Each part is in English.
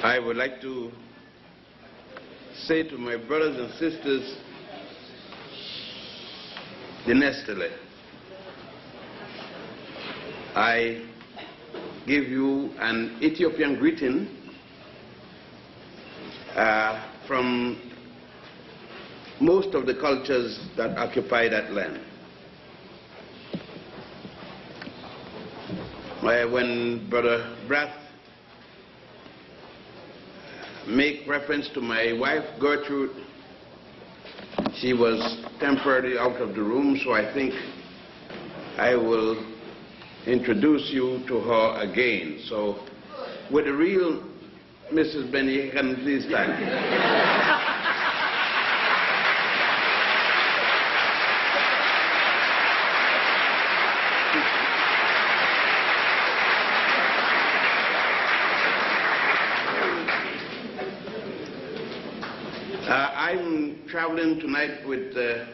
I would like to say to my brothers and sisters, the Nestele, I give you an Ethiopian greeting from most of the cultures that occupy that land. When Brother Brath make reference to my wife Gertrude, she was temporarily out of the room, so I think I will introduce you to her again. So with the real Mrs. Benny, you can please stand. I'm traveling tonight with a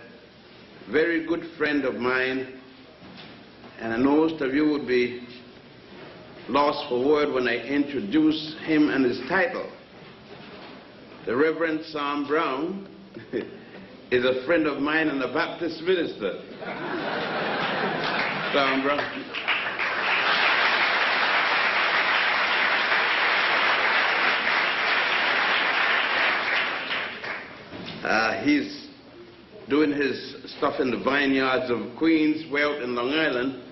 very good friend of mine, and I know most of you would be lost for word when I introduce him and his title. The Reverend SAAMR Brown is a friend of mine and a Baptist minister. SAAMR Brown. He's doing his stuff in the vineyards of Queens, way out in Long Island.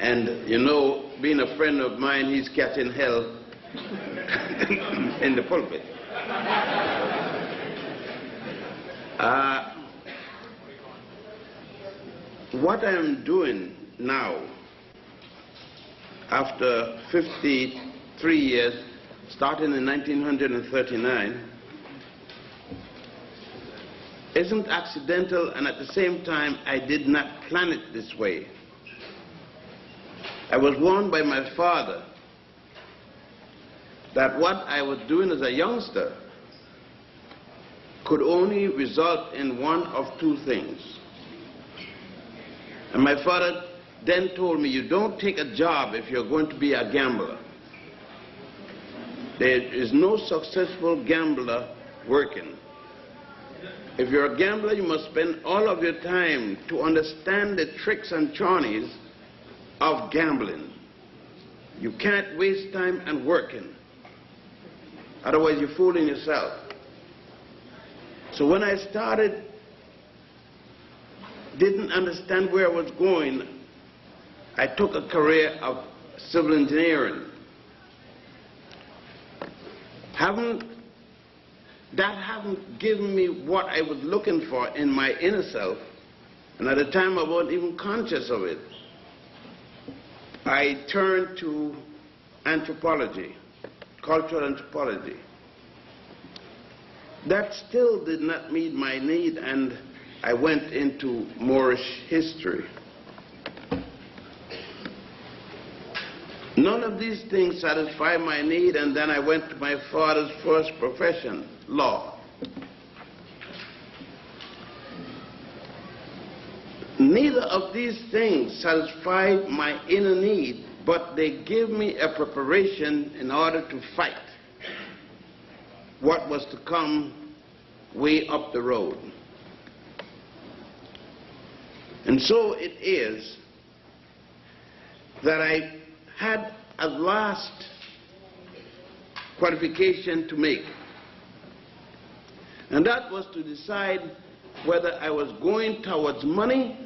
And, you know, being a friend of mine, he's catching hell in the pulpit. What I'm doing now, after 53 years, starting in 1939, isn't accidental, and at the same time, I did not plan it this way. I was warned by my father that what I was doing as a youngster could only result in one of two things. And my father then told me, you don't take a job if you're going to be a gambler. There is no successful gambler working. If you're a gambler, you must spend all of your time to understand the tricks and charnies of gambling. You can't waste time and working. Otherwise, you're fooling yourself. So when I started, didn't understand where I was going, I took a career of civil engineering. That hadn't given me what I was looking for in my inner self, and at the time I wasn't even conscious of it. I turned to anthropology, cultural anthropology. That still did not meet my need, and I went into Moorish history. None of these things satisfied my need, and then I went to my father's first profession, law. Neither of these things satisfied my inner need, but they gave me a preparation in order to fight what was to come way up the road. And so it is that I had a last qualification to make. And that was to decide whether I was going towards money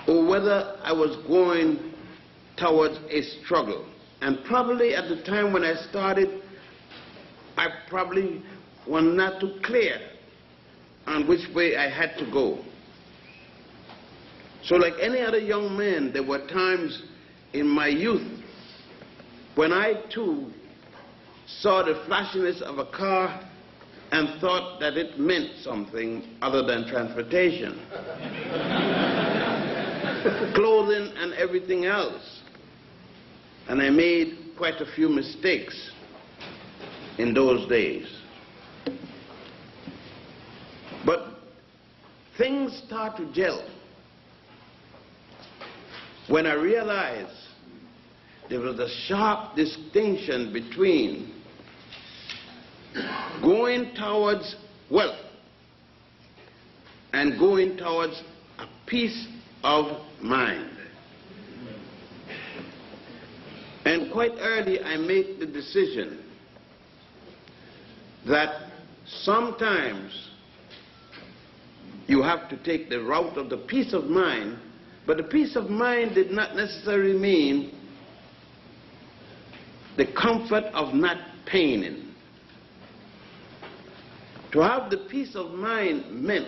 or whether I was going towards a struggle. And probably at the time when I started, I probably was not too clear on which way I had to go. So like any other young man, there were times in my youth when I too saw the flashiness of a car and thought that it meant something other than transportation. Clothing and everything else. And I made quite a few mistakes in those days. But things start to gel when I realized there was a sharp distinction between going towards wealth and going towards a peace of mind. And quite early I made the decision that sometimes you have to take the route of the peace of mind, but the peace of mind did not necessarily mean the comfort of not paining. To have the peace of mind meant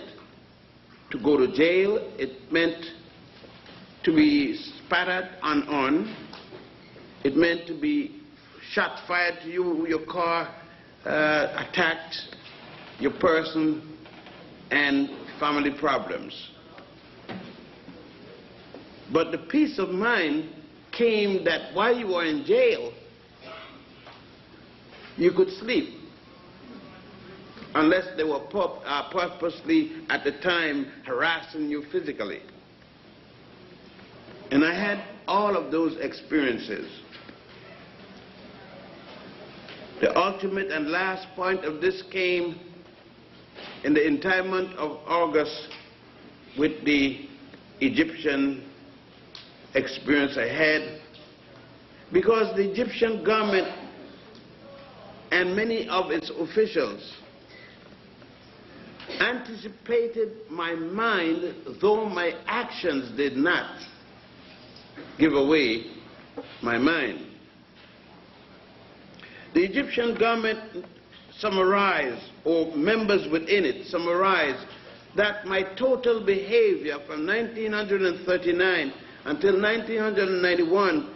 to go to jail, it meant to be spat at and on, it meant to be shot fired to you, your car attacked, your person, and family problems. But the peace of mind came that while you were in jail, you could sleep, unless they were purposely at the time harassing you physically. And I had all of those experiences. The ultimate and last point of this came in the entire month of August with the Egyptian experience I had, because the Egyptian government and many of its officials anticipated my mind, though my actions did not give away my mind. The Egyptian government summarized, or members within it summarized, that my total behavior from 1939 until 1991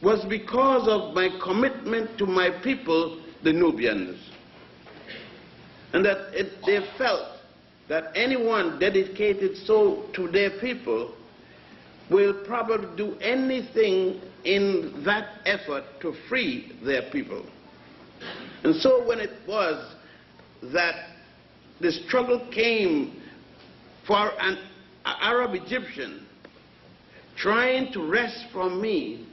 was because of my commitment to my people, the Nubians. And that they felt that anyone dedicated so to their people will probably do anything in that effort to free their people. And so when it was that the struggle came for an Arab Egyptian trying to wrest from me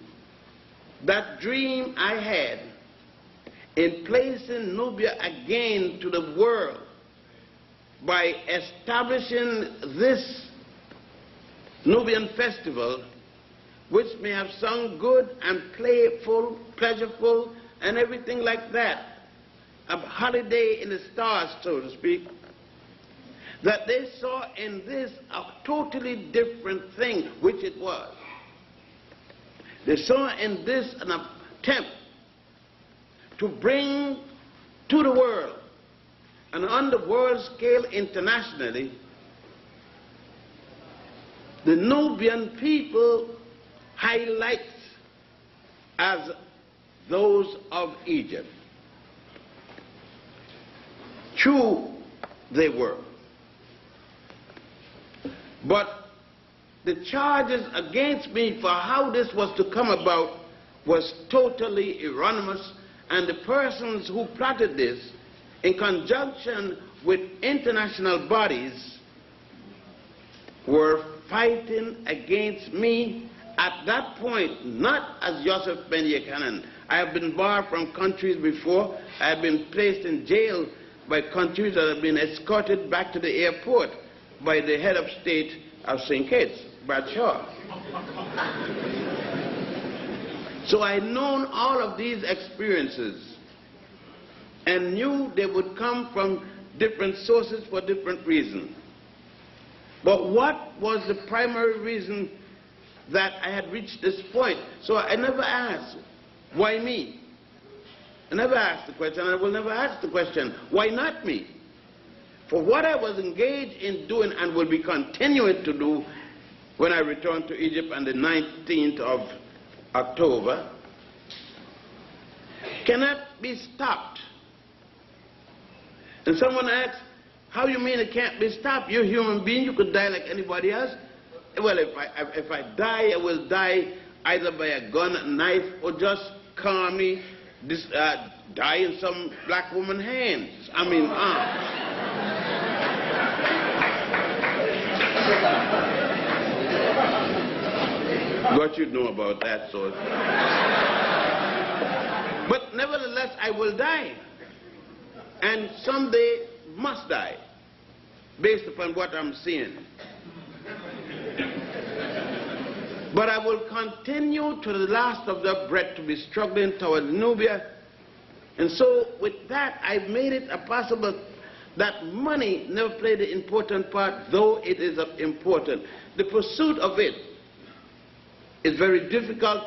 that dream I had in placing Nubia again to the world by establishing this Nubian festival, which may have sounded good and playful, pleasureful, and everything like that, a holiday in the stars, so to speak, that they saw in this a totally different thing, which it was. They saw in this an attempt to bring to the world, and on the world scale internationally, the Nubian people highlights as those of Egypt. True, they were. But the charges against me for how this was to come about was totally erroneous, and the persons who plotted this, in conjunction with international bodies, were fighting against me at that point, not as Yosef ben Jochannan. I have been barred from countries before. I have been placed in jail by countries that have been escorted back to the airport by the head of state of St. Kitts, Bradshaw. So I had known all of these experiences and knew they would come from different sources for different reasons. But what was the primary reason that I had reached this point? So I never asked, why me? I never asked the question, and I will never ask the question, why not me? For what I was engaged in doing and will be continuing to do when I return to Egypt on the 19th of October cannot be stopped. And someone asks, how you mean it can't be stopped? You're a human being, you could die like anybody else. Well, if I die, I will die either by a gun, a knife, or just calmly die in some black woman's hands. I mean, What you know about that sort. But nevertheless, I will die. And someday must die, based upon what I'm seeing. But I will continue to the last of the breath to be struggling toward Nubia. And so with that, I've made it possible that money never played an important part, though it is important. The pursuit of it is very difficult,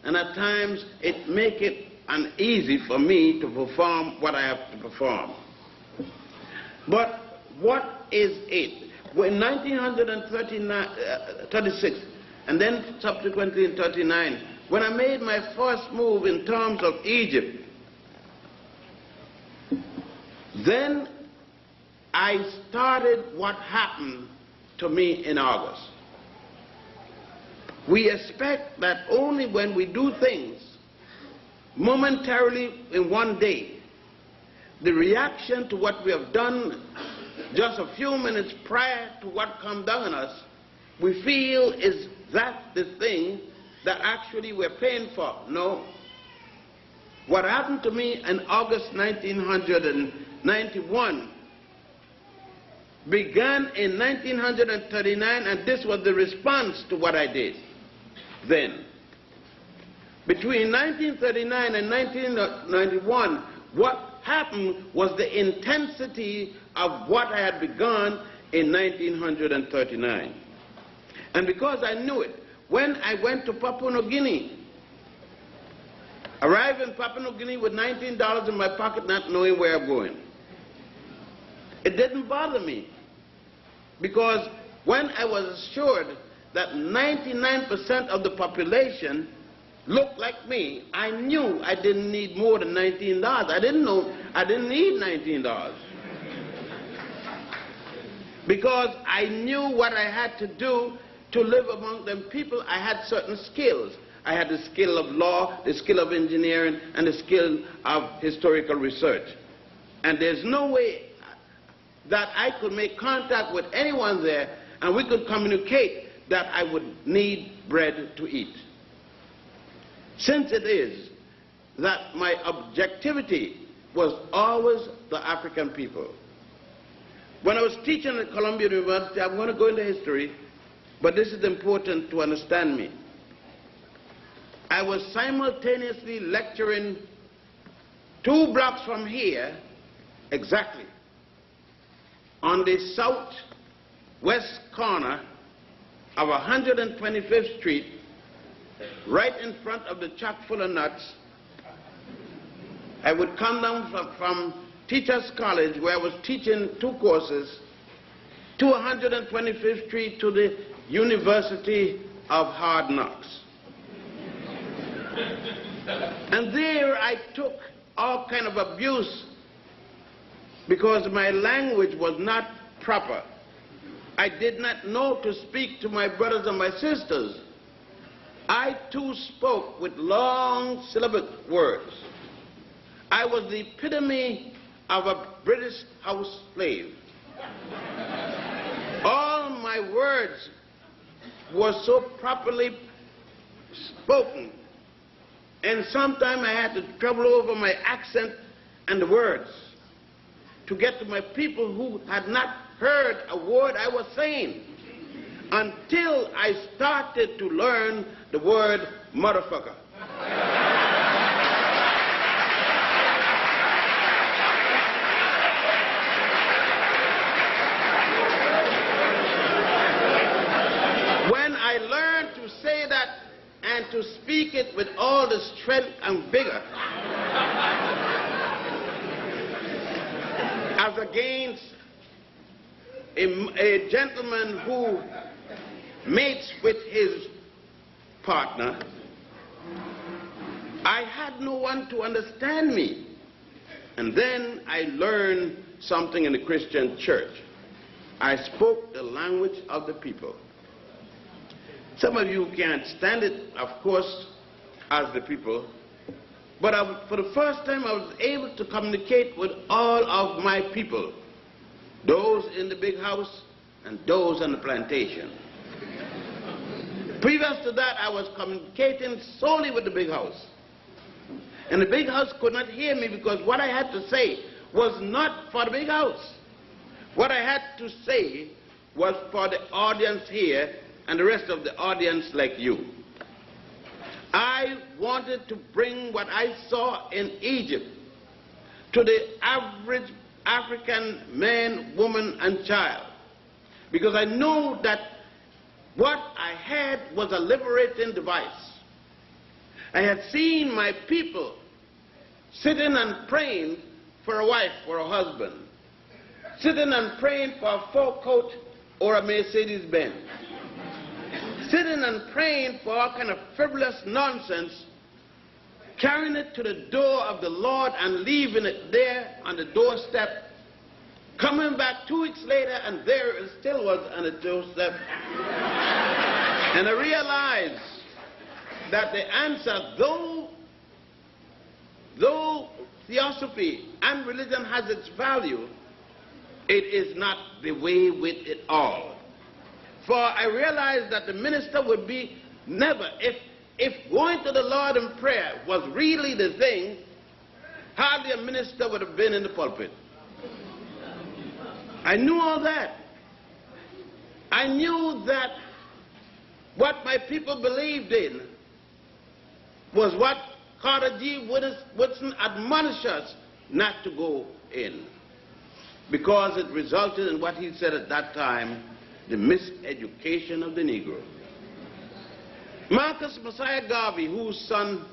and at times it makes it uneasy for me to perform what I have to perform. But what is it? In 1936, and then subsequently in 39, when I made my first move in terms of Egypt, then I started what happened to me in August. We expect that only when we do things momentarily in one day, the reaction to what we have done just a few minutes prior to what comes down on us, we feel is that the thing that actually we're paying for. No. What happened to me in August 1991 began in 1939, and this was the response to what I did then. Between 1939 and 1991, what happened was the intensity of what I had begun in 1939. And because I knew it, when I went to Papua New Guinea, arrived in Papua New Guinea with $19 in my pocket, not knowing where I'm going, it didn't bother me, because when I was assured that 99% of the population looked like me, I knew I didn't need more than $19. I didn't know I didn't need $19. Because I knew what I had to do to live among them people. I had certain skills. I had the skill of law, the skill of engineering, and the skill of historical research. And there's no way that I could make contact with anyone there and we could communicate that I would need bread to eat. Since it is that my objectivity was always the African people. When I was teaching at Columbia University, I'm going to go into history, but this is important to understand me. I was simultaneously lecturing 2 blocks from here, exactly, on the southwest corner of 125th Street, right in front of the chock full of nuts. I would come down from Teachers College, where I was teaching 2 courses, to 125th Street to the University of Hard Knocks. And there I took all kind of abuse because my language was not proper. I did not know to speak to my brothers and my sisters. I too spoke with long syllabic words. I was the epitome of a British house slave. All my words were so properly spoken, and sometimes I had to trouble over my accent and the words to get to my people who had not heard a word I was saying, until I started to learn the word motherfucker. When I learned to say that and to speak it with all the strength and vigor, as against a gentleman who mates with his partner, I had no one to understand me. And then I learned something in the Christian church. I spoke the language of the people. Some of you can't stand it, of course, as the people, but for the first time I was able to communicate with all of my people, those in the big house and those on the plantation. Previous to that, I was communicating solely with the big house. And the big house could not hear me because what I had to say was not for the big house. What I had to say was for the audience here and the rest of the audience like you. I wanted to bring what I saw in Egypt to the average African man, woman, and child, because I know that what I had was a liberating device. I had seen my people sitting and praying for a wife or a husband, sitting and praying for a fur coat or a Mercedes-Benz, sitting and praying for all kind of frivolous nonsense, carrying it to the door of the Lord and leaving it there on the doorstep, coming back 2 weeks later and there it still was on the doorstep. And I realized that the answer, though theosophy and religion has its value, it is not the way with it all. For I realized that the minister would be never, if going to the Lord in prayer was really the thing, hardly a minister would have been in the pulpit. I knew all that. I knew that what my people believed in was what Carter G. Woodson admonished us not to go in, because it resulted in what he said at that time, the miseducation of the Negro. Marcus Messiah Garvey, whose son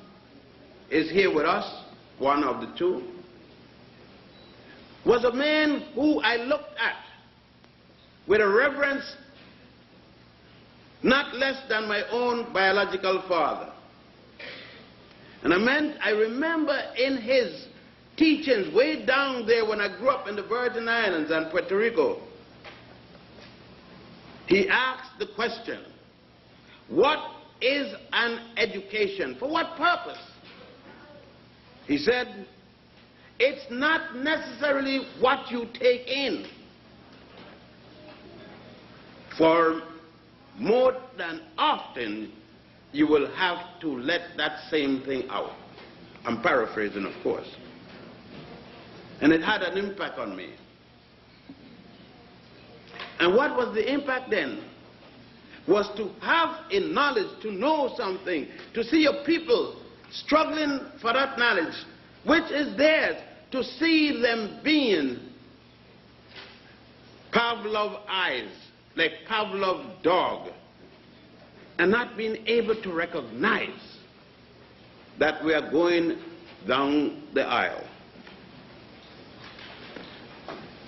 is here with us, one of the two, was a man who I looked at with a reverence not less than my own biological father. And I remember in his teachings way down there when I grew up in the Virgin Islands and Puerto Rico, he asked the question, what is an education? For what purpose? He said, it's not necessarily what you take in. For more than often, you will have to let that same thing out. I'm paraphrasing, of course. And it had an impact on me. And what was the impact then? Was to have a knowledge, to know something, to see your people struggling for that knowledge, which is theirs, to see them being Pavlov eyes, like Pavlov dog, and not being able to recognize that we are going down the aisle.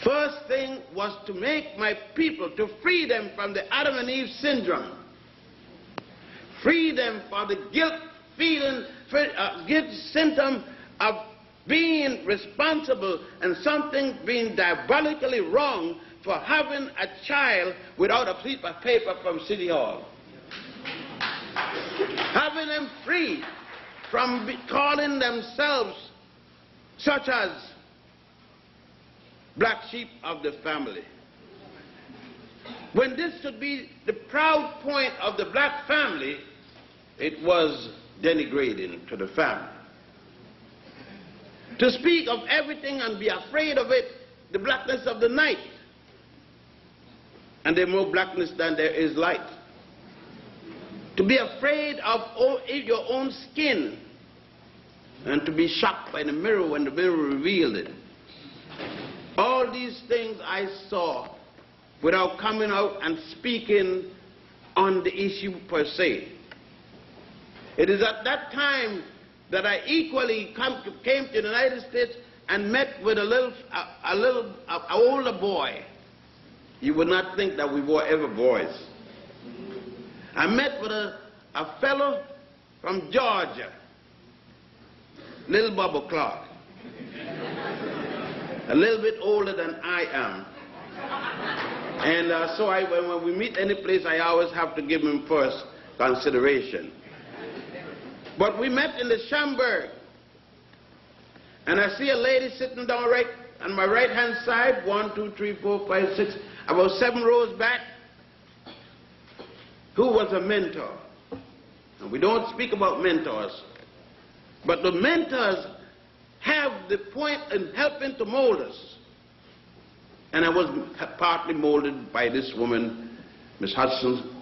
First thing was to make my people, to free them from the Adam and Eve syndrome, free them from the guilt feeling, guilt symptom of being responsible and something being diabolically wrong for having a child without a piece of paper from City Hall. Having them free from calling themselves such as black sheep of the family, when this should be the proud point of the black family, it was denigrating to the family. To speak of everything and be afraid of it, the blackness of the night, and there's more blackness than there is light. To be afraid of your own skin, and to be shocked by the mirror when the mirror revealed it. All these things I saw without coming out and speaking on the issue per se. It is at that time that I equally came to the United States and met with an older boy. You would not think that we were ever boys. I met with a fellow from Georgia, Little Bubba Clark, a little bit older than I am. And so when we meet any place, I always have to give him first consideration. But we met in the Schaumburg, and I see a lady sitting down right on my right-hand side, 1, 2, 3, 4, 5, 6, about 7 rows back, who was a mentor. And we don't speak about mentors, but the mentors have the point in helping to mold us. And I was partly molded by this woman, Miss Hudson,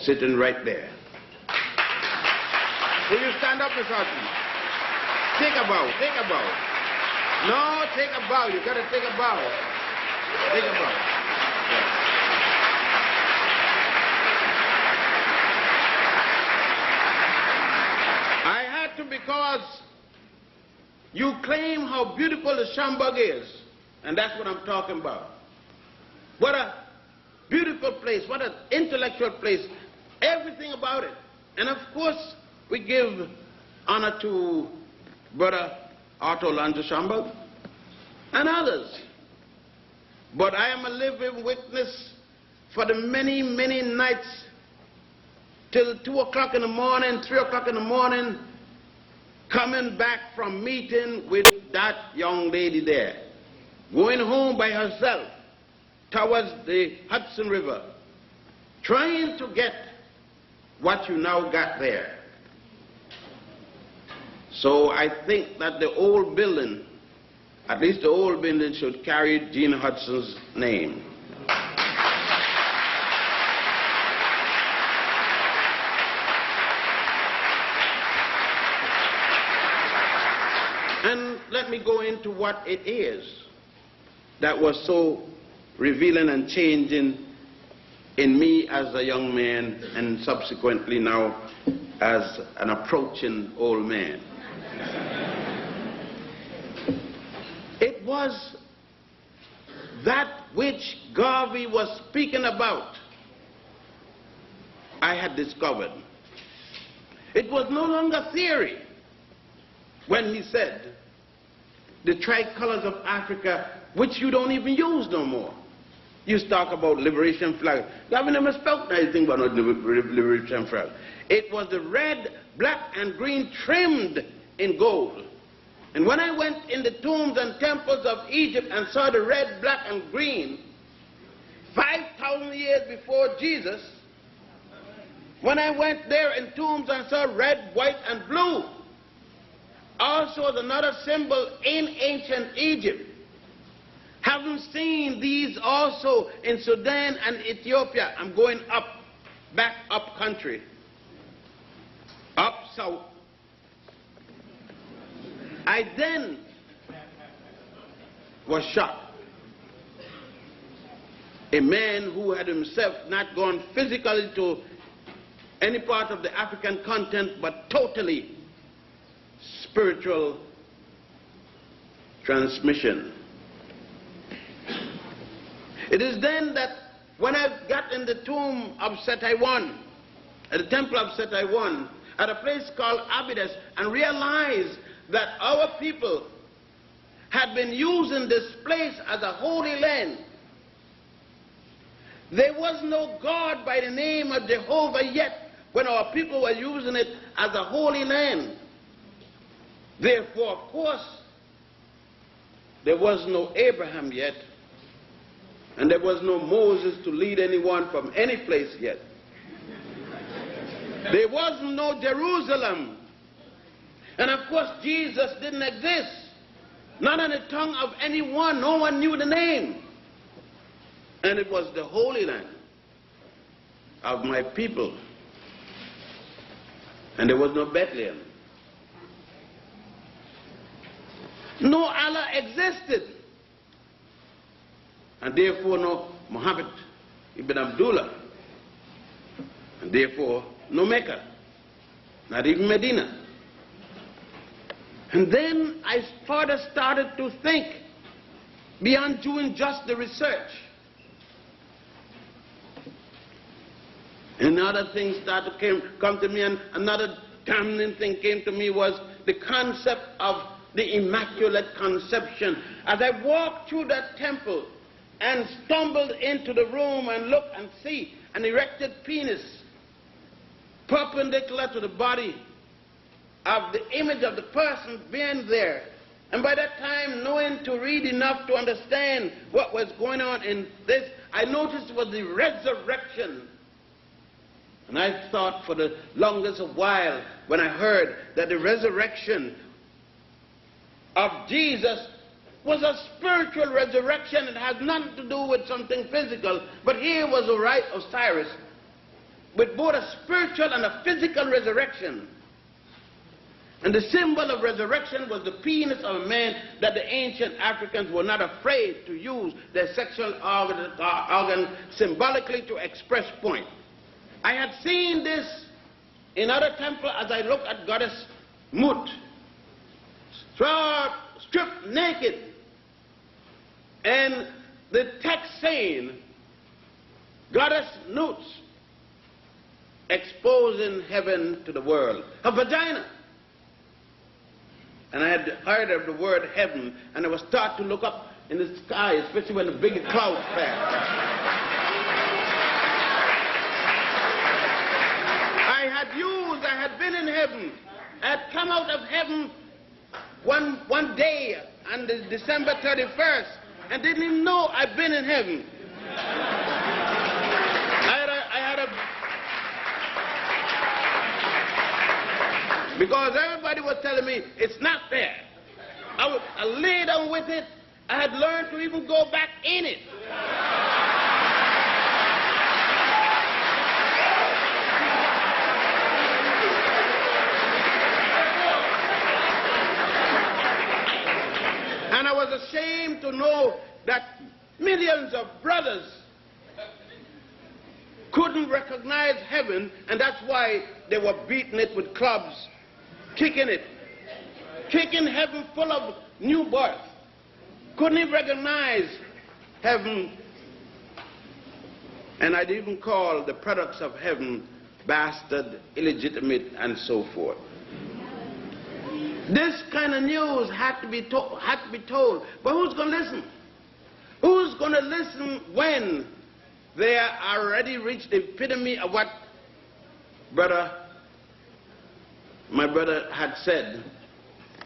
sitting right there. Will you stand up, Miss Hudson? Take a bow, take a bow. No, take a bow. You gotta take a bow. Take a bow. Yeah. I had to, because you claim how beautiful the Schomburg is, and that's what I'm talking about. What a beautiful place, what an intellectual place, everything about it. And of course, we give honor to Brother Otto Lanza Schomburg and others. But I am a living witness for the many, many nights till 2 o'clock in the morning, 3 o'clock in the morning, coming back from meeting with that young lady there, going home by herself towards the Hudson River, trying to get what you now got there. So I think that the old building, at least the old building, should carry Jean Hudson's name. And let me go into what it is that was so revealing and changing in me as a young man and subsequently now as an approaching old man. It was that which Garvey was speaking about I had discovered. It was no longer theory when he said the tricolors of Africa, which you don't even use no more. You talk about liberation flag. Garvey never spoke anything about the liberation flag. It was the red, black, and green trimmed in gold. And when I went in the tombs and temples of Egypt and saw the red, black, and green, 5,000 years before Jesus, when I went there in tombs and saw red, white, and blue, also was another symbol in ancient Egypt. Having seen these also in Sudan and Ethiopia, I'm going up, back up country, up south. I then was shocked. A man who had himself not gone physically to any part of the African continent, but totally spiritual transmission. It is then that when I got in the tomb of Setaiwan, at the temple of Setaiwan, at a place called Abydos, and realized that our people had been using this place as a holy land. There was no God by the name of Jehovah yet when our people were using it as a holy land. Therefore, of course, there was no Abraham yet, and there was no Moses to lead anyone from any place yet. There was no Jerusalem. And of course, Jesus didn't exist. Not on the tongue of anyone. No one knew the name. And it was the Holy Land of my people. And there was no Bethlehem. No Allah existed. And therefore no Muhammad ibn Abdullah. And therefore no Mecca. Not even Medina. And then I further started to think beyond doing just the research. And other things started to come to me, and another damning thing came to me was the concept of the Immaculate Conception. As I walked through that temple and stumbled into the room and looked and see an erected penis perpendicular to the body of the image of the person being there. And by that time, knowing to read enough to understand what was going on in this, I noticed it was the resurrection And I thought for the longest while when I heard that the resurrection of Jesus was a spiritual resurrection. It has nothing to do with something physical. But here was a rite of Cyrus with both a spiritual and a physical resurrection. And the symbol of resurrection was the penis of a man, that the ancient Africans were not afraid to use their sexual organ symbolically to express point. I had seen this in other temples as I looked at goddess Mut, stripped naked, and the text saying, goddess Nut, exposing heaven to the world, her vagina. And I had heard of the word heaven, and I was taught to look up in the sky, especially when the big clouds pass. I had been in heaven. I had come out of heaven one day on December 31st, and didn't even know I'd been in heaven. Because everybody was telling me, it's not there. I lay down with it. I had learned to even go back in it. And I was ashamed to know that millions of brothers couldn't recognize heaven, and that's why they were beating it with clubs, kicking it, kicking heaven full of new birth. Couldn't even recognize heaven. And I'd even call the products of heaven bastard, illegitimate, and so forth. This kind of news had to be told. But who's going to listen? Who's going to listen when they are already reached the epitome of what my brother had said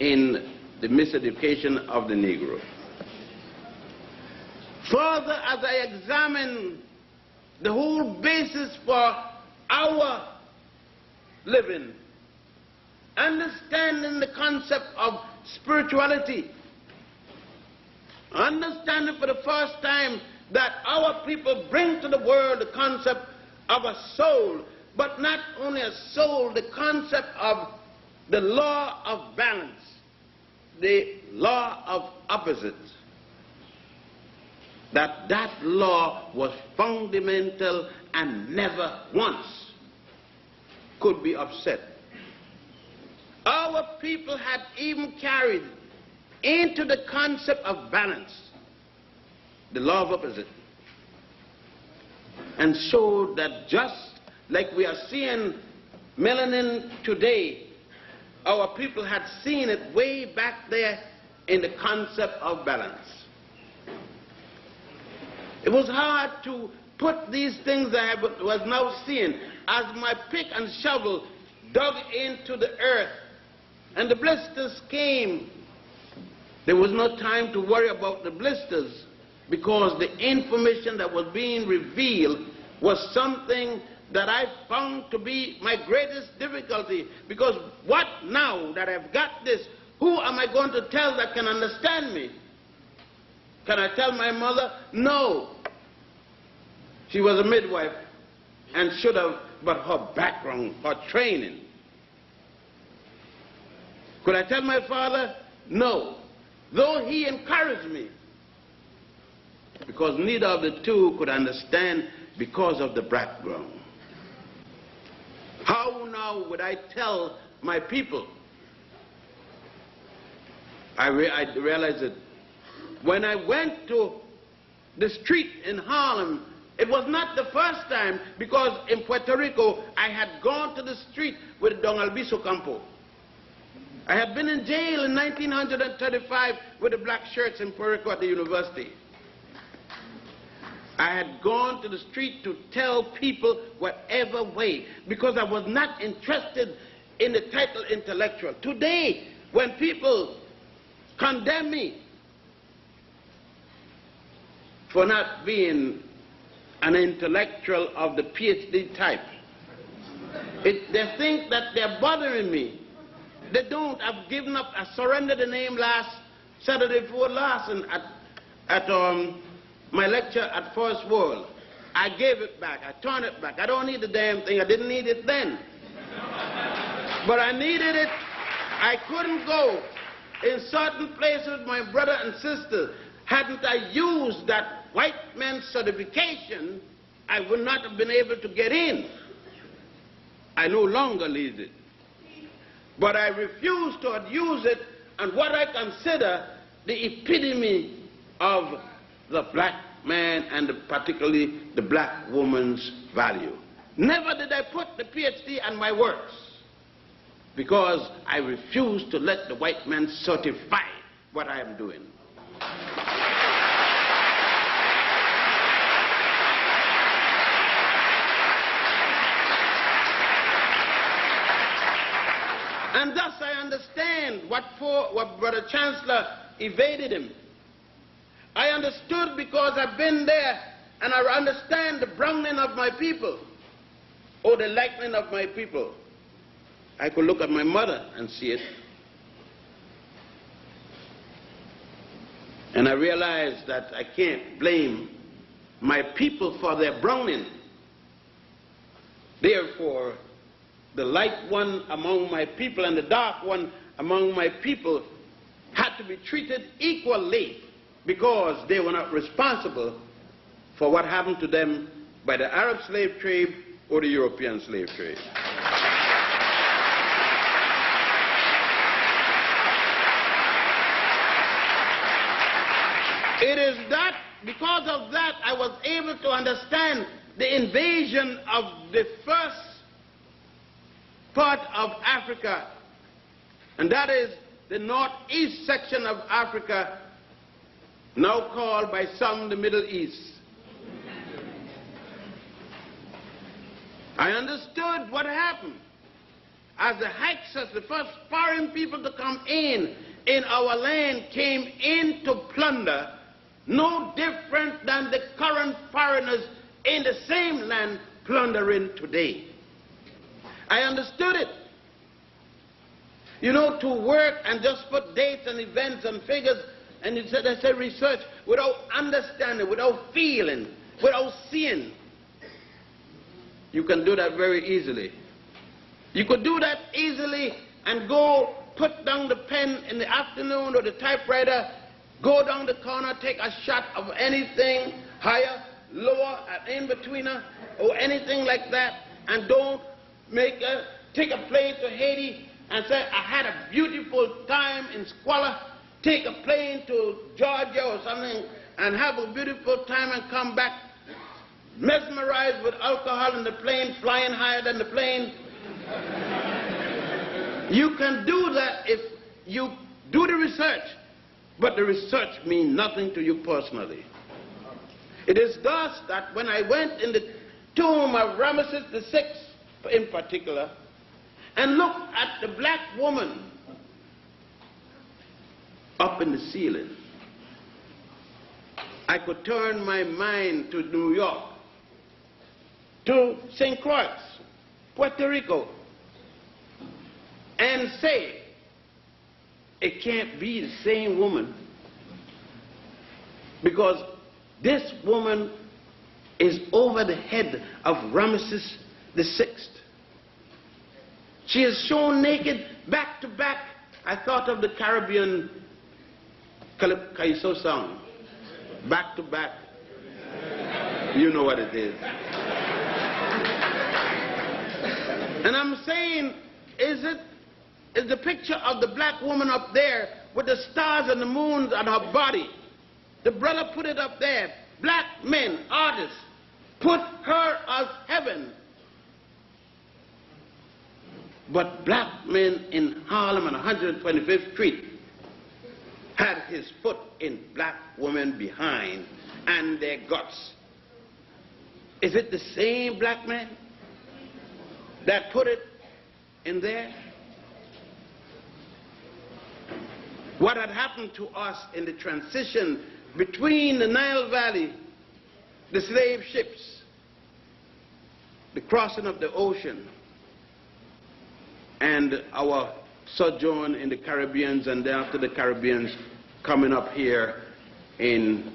in the miseducation of the Negro? Further, as I examine the whole basis for our living, understanding the concept of spirituality, understanding for the first time that our people bring to the world the concept of a soul, but not only a soul, the concept of the law of balance, the law of opposites. That law was fundamental and never once could be upset. Our people had even carried into the concept of balance the law of opposite, and showed that just like we are seeing melanin today, our people had seen it way back there in the concept of balance. It was hard to put these things I was now seeing as my pick and shovel dug into the earth and the blisters came. There was no time to worry about the blisters, because the information that was being revealed was something that I found to be my greatest difficulty. Because what now that I've got this, who am I going to tell that can understand me? Can I tell my mother? No. She was a midwife and should have, but her background, her training. Could I tell my father? No. Though he encouraged me, because neither of the two could understand because of the background. How now would I tell my people? I realized that when I went to the street in Harlem, it was not the first time, because in Puerto Rico I had gone to the street with Don Albizu Campo. I had been in jail in 1935 with the black shirts in Puerto Rico at the university. I had gone to the street to tell people whatever way, because I was not interested in the title intellectual. Today, when people condemn me for not being an intellectual of the PhD type, They think that they're bothering me. They don't. I've given up. I surrendered the name last Saturday before last and at my lecture at First World. I gave it back. I turned it back. I don't need the damn thing. I didn't need it then. But I needed it. I couldn't go in certain places with my brother and sister. Hadn't I used that white man's certification, I would not have been able to get in. I no longer need it. But I refuse to use it on what I consider the epitome of the black man and particularly the black woman's value. Never did I put the PhD on my works because I refuse to let the white man certify what I am doing. And thus I understand what Brother Chancellor evaded him. I understood because I've been there and I understand the browning of my people or the lightening of my people. I could look at my mother and see it. And I realized that I can't blame my people for their browning. Therefore, the light one among my people and the dark one among my people had to be treated equally because they were not responsible for what happened to them by the Arab slave trade or the European slave trade. It is that, because of that, I was able to understand the invasion of the first part of Africa, and that is the northeast section of Africa, now called by some the Middle East. I understood what happened as the Hyksos, the first foreign people to come in our land, came in to plunder, no different than the current foreigners in the same land plundering today. I understood it. You know, to work and just put dates and events and figures, and they say research, without understanding, without feeling, without seeing. You can do that very easily. You could do that easily and go put down the pen in the afternoon or the typewriter, go down the corner, take a shot of anything, higher, lower, in-betweener, or anything like that, and don't take a plane to Haiti and say, I had a beautiful time in squalor, take a plane to Georgia or something and have a beautiful time and come back mesmerized with alcohol in the plane, flying higher than the plane. You can do that if you do the research, but the research means nothing to you personally. It is thus that when I went in the tomb of Ramesses VI, in particular, and looked at the black woman up in the ceiling, I could turn my mind to New York, to St. Croix, Puerto Rico, and say, it can't be the same woman, because this woman is over the head of Ramesses VI. She is shown naked, back to back. I thought of the Caribbean Calypso song, back to back. You know what it is. And I'm saying, is the picture of the black woman up there with the stars and the moons on her body? The brother put it up there. Black men, artists, put her as heaven. But black men in Harlem and 125th Street had his foot in black women behind and their guts. Is it the same black man that put it in there? What had happened to us in the transition between the Nile Valley, the slave ships, the crossing of the ocean, and our sojourn in the Caribbeans, and then after the Caribbeans coming up here in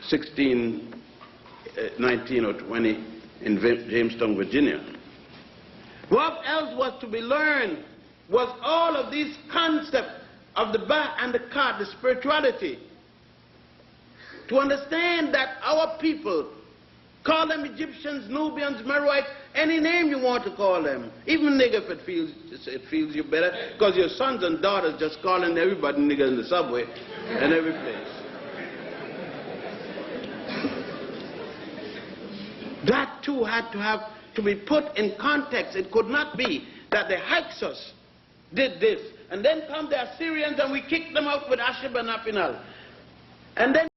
19 or 20 in Jamestown, Virginia. What else was to be learned was all of these concepts of the bat and the cart, the spirituality. To understand that our people, call them Egyptians, Nubians, Meroites, any name you want to call them, even nigger if it feels you better, because your sons and daughters just calling everybody nigger in the subway and every place. That too had to be put in context. It could not be that the Hyksos did this, and then come the Assyrians and we kicked them out with Ashab and Apinal. And then